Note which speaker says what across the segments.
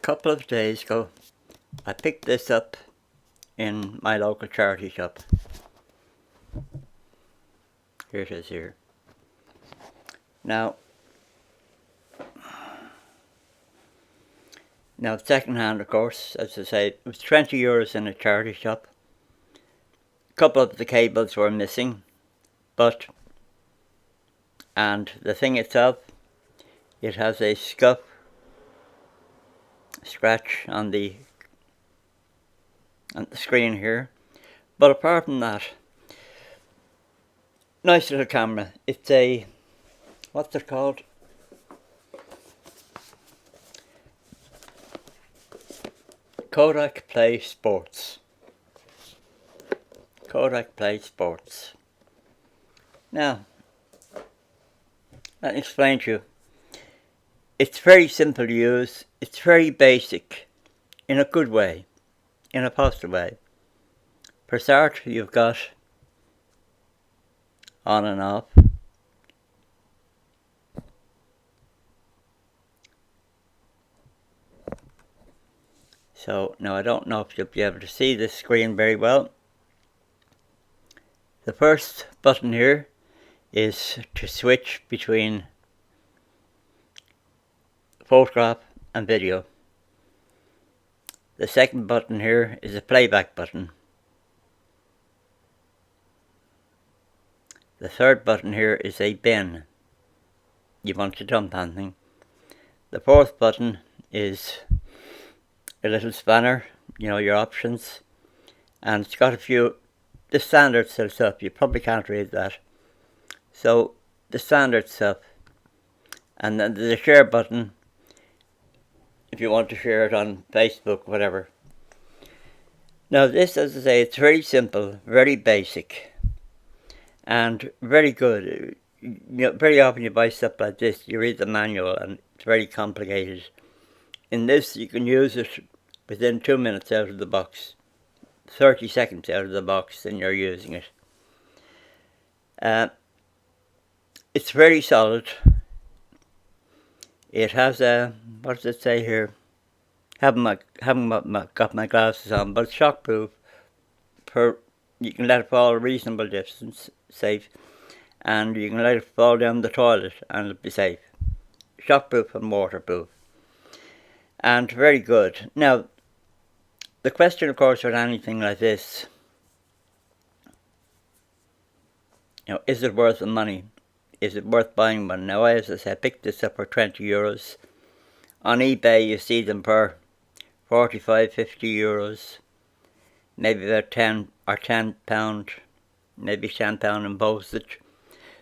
Speaker 1: couple of days ago, I picked this up in my local charity shop. Here it is here. Now second hand, of course, as I say, it was €20 in a charity shop. A couple of the cables were missing, and the thing itself, it has a scratch on the screen here. But apart from that, nice little camera. It's a, what's it called? Kodak Sports. Kodak Sports. Now, let me explain to you. It's very simple to use. It's very basic, in a good way, in a positive way. For start, you've got on and off. So now I don't know if you'll be able to see this screen very well. The first button here is to switch between photograph and video. The second button here is a playback button. The third button here is a bin. You want to dump something. The fourth button is a little spanner, you know, your options, and it's got a few, the standard stuff. You probably can't read that. So the standard stuff, and then there's a share button if you want to share it on Facebook, whatever. Now this, as I say, it's very simple, very basic, and very good. You know, very often you buy stuff like this, you read the manual and it's very complicated. In this, you can use it within 2 minutes out of the box, 30 seconds out of the box, and you're using it. It's very solid. It has a, what does it say here? Haven't got my glasses on, but it's shockproof. You can let it fall a reasonable distance, safe, and you can let it fall down the toilet and it'll be safe. Shockproof and waterproof, and very good. Now, the question, of course, with anything like this, you know, is it worth the money? Is it worth buying one? Now, as I said, I picked this up for €20. On eBay, you see them for 45, 50 euros, maybe about £10, maybe £10 in postage.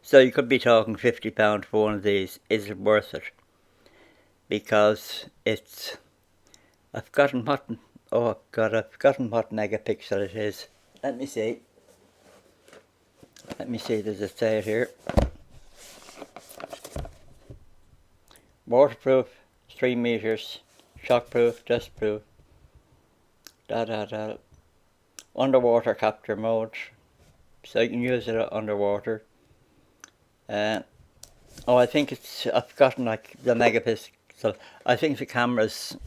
Speaker 1: So you could be talking £50 for one of these. Is it worth it? Because it's, I've forgotten what megapixel it is. Let me see, does it say it here? Waterproof, 3 meters, shockproof, dustproof, underwater capture mode, so you can use it underwater. I think it's, I've forgotten like the megapixel. I think the camera's,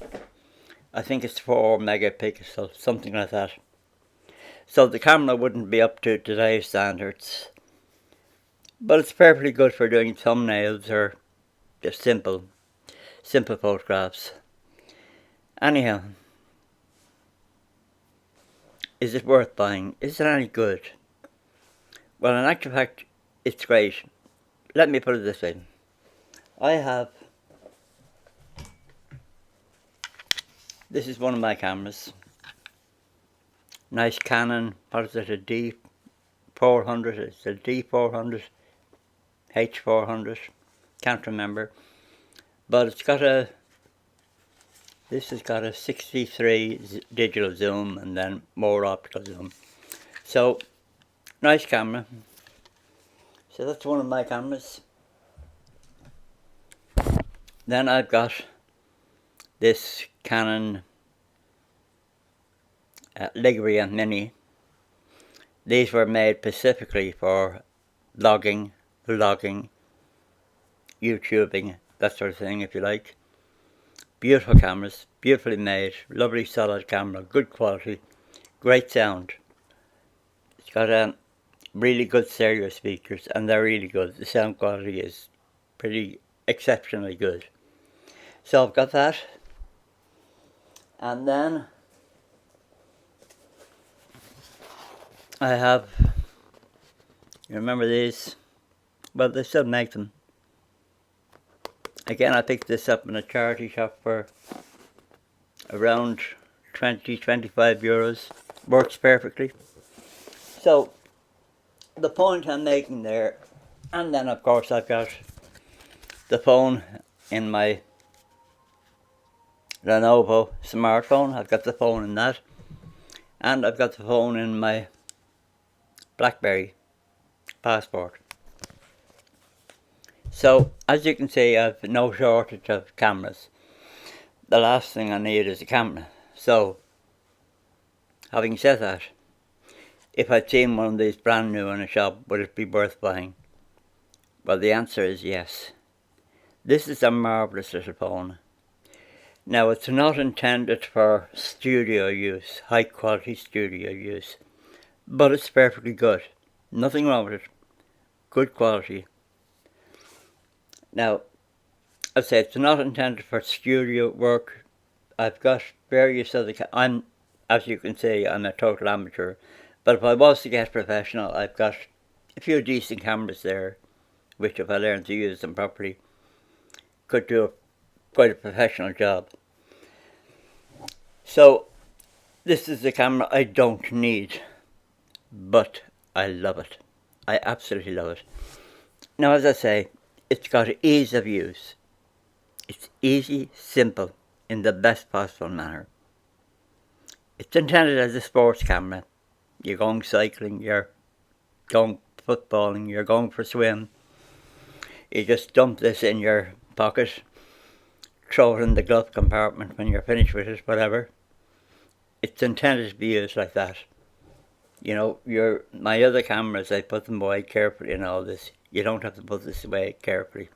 Speaker 1: I think it's 4 megapixels, something like that. So the camera wouldn't be up to today's standards, but it's perfectly good for doing thumbnails or just simple photographs. Anyhow, is it worth buying? Is it any good? Well, in actual fact, it's great. Let me put it this way. This is one of my cameras. Nice Canon, what is it, a D400, it's a D400, H400, can't remember. But it's got this has got a 63 digital zoom and then more optical zoom. So, nice camera. So that's one of my cameras. Then I've got this Canon Ligria Mini. These were made specifically for vlogging, YouTubing, that sort of thing, if you like. Beautiful cameras, beautifully made, lovely solid camera, good quality, great sound. It's got really good stereo speakers, and they're really good. The sound quality is pretty exceptionally good. So I've got that, and then I have, you remember these? Well, they still make them. Again, I picked this up in a charity shop for around 20-25 euros. Works perfectly. So the point I'm making there, and then of course I've got the phone in my Lenovo smartphone. I've got the phone in that, and I've got the phone in my BlackBerry Passport. So as you can see, I've no shortage of cameras. The last thing I need is a camera. So having said that, if I'd seen one of these brand new in a shop, would it be worth buying? Well, the answer is yes. This is a marvellous little phone. Now, it's not intended for studio use, high quality studio use, but it's perfectly good. Nothing wrong with it. Good quality. Now, I'd say it's not intended for studio work. I've got various other, as you can see, I'm a total amateur. But if I was to get professional, I've got a few decent cameras there, which if I learn to use them properly, could do quite a professional job. So, this is a camera I don't need, but I love it. I absolutely love it. Now, as I say, it's got ease of use. It's easy, simple, in the best possible manner. It's intended as a sports camera. You're going cycling, you're going footballing, you're going for a swim. You just dump this in your pocket, throw it in the glove compartment when you're finished with it, whatever. It's intended to be used like that. You know, my other cameras, I put them away carefully and all this. You don't have to put this away carefully.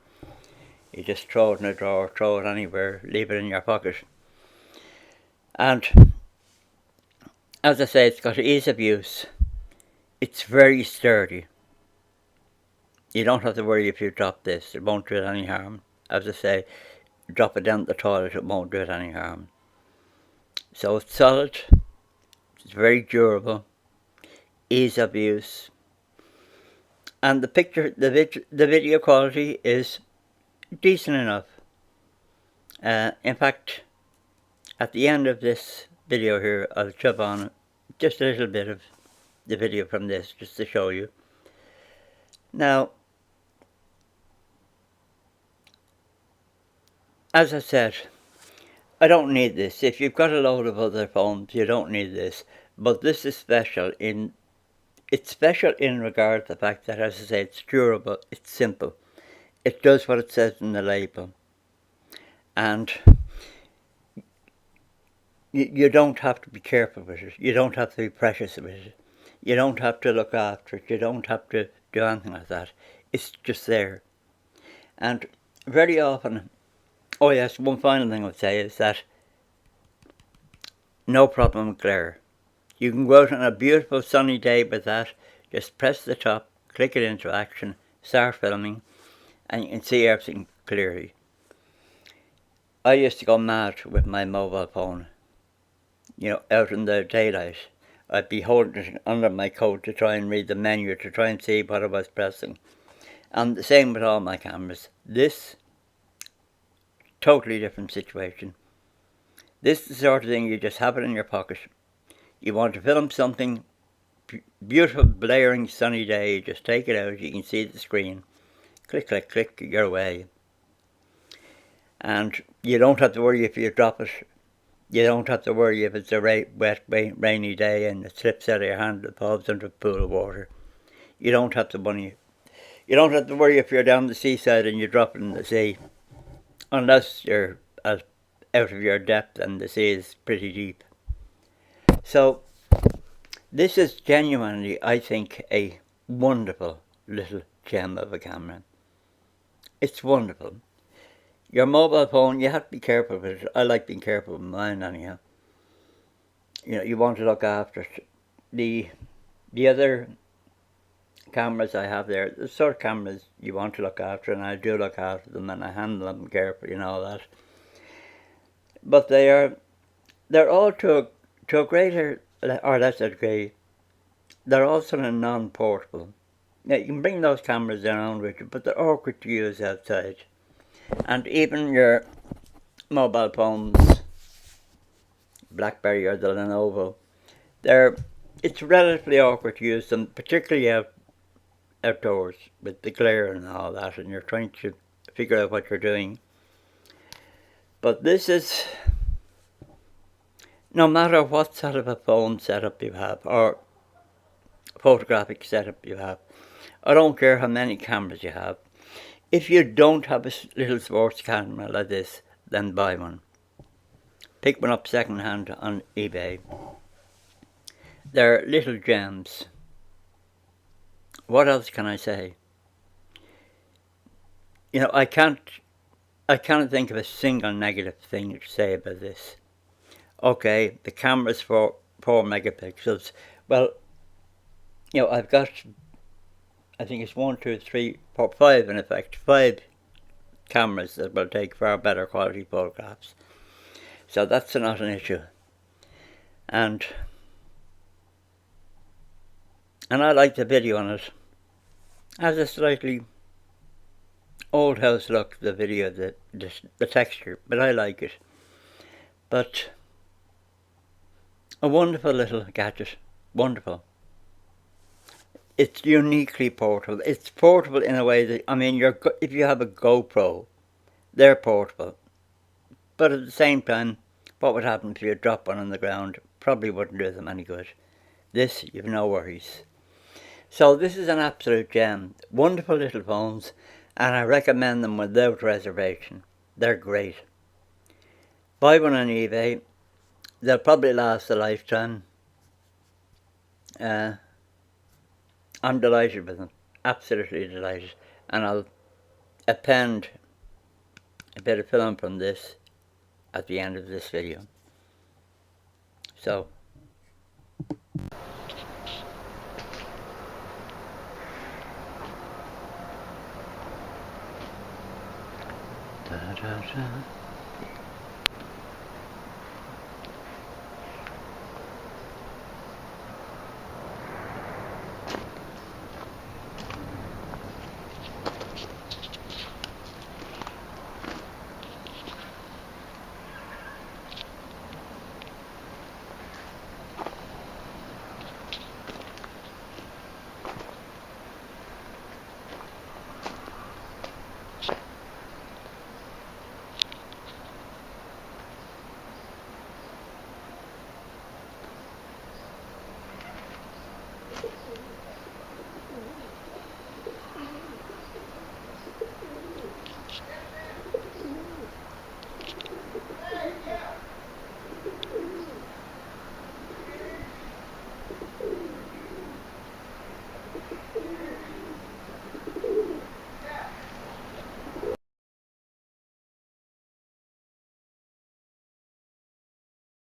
Speaker 1: You just throw it in a drawer, throw it anywhere, leave it in your pocket. And as I say, it's got ease of use. It's very sturdy. You don't have to worry if you drop this. It won't do it any harm. As I say, drop it down the toilet, it won't do it any harm. So it's solid. It's very durable. Ease of use. And the video quality is decent enough. In fact, at the end of this video here, I'll chop on just a little bit of the video from this, just to show you. Now, as I said, I don't need this. If you've got a load of other phones, you don't need this. But this is special it's special in regard to the fact that, as I say, it's durable, it's simple. It does what it says in the label. And you don't have to be careful with it. You don't have to be precious with it. You don't have to look after it. You don't have to do anything like that. It's just there. And very often, oh yes, one final thing I would say is that no problem with glare. You can go out on a beautiful sunny day with that, just press the top, click it into action, start filming, and you can see everything clearly. I used to go mad with my mobile phone, you know, out in the daylight. I'd be holding it under my coat to try and read the menu, to try and see what I was pressing. And the same with all my cameras. This, totally different situation. This is the sort of thing you just have it in your pocket. You want to film something, beautiful, blaring, sunny day, you just take it out, you can see the screen. Click, click, click, you're away. And you don't have to worry if you drop it. You don't have to worry if it's a wet, rainy day and it slips out of your hand and falls into a pool of water. You don't have to worry. You don't have to worry if you're down the seaside and you drop it in the sea. Unless you're out of your depth and the sea is pretty deep. So, this is genuinely, I think, a wonderful little gem of a camera. It's wonderful. Your mobile phone, you have to be careful with it. I like being careful with mine anyhow. You want to look after it. The other cameras I have there, the sort of cameras you want to look after, and I do look after them, and I handle them carefully and all that. But they're all to a greater or lesser degree. They're also non-portable. Now, you can bring those cameras around with you, but they're awkward to use outside. And even your mobile phones, BlackBerry or the Lenovo, it's relatively awkward to use them, particularly outdoors with the glare and all that, and you're trying to figure out what you're doing. But this is, no matter what sort of a phone setup you have or photographic setup you have, I don't care how many cameras you have, if you don't have a little sports camera like this, then buy one. Pick one up second hand on eBay. They're little gems. What else can I say? I can't think of a single negative thing to say about this. Okay, the camera's for 4 megapixels. Well, I've got, I think it's 1, 2, 3, 4, 5 in effect, 5 cameras that will take far better quality photographs. So that's not an issue. And I like the video on it. It has a slightly old house look, the video, the texture, but I like it. But a wonderful little gadget, wonderful. It's uniquely portable. It's portable in a way that, if you have a GoPro, they're portable. But at the same time, what would happen if you drop one on the ground? Probably wouldn't do them any good. This, you've no worries. So this is an absolute gem. Wonderful little phones, and I recommend them without reservation. They're great. Buy one on eBay. They'll probably last a lifetime. I'm delighted with them. Absolutely delighted. And I'll append a bit of film from this at the end of this video. So, da, da, da.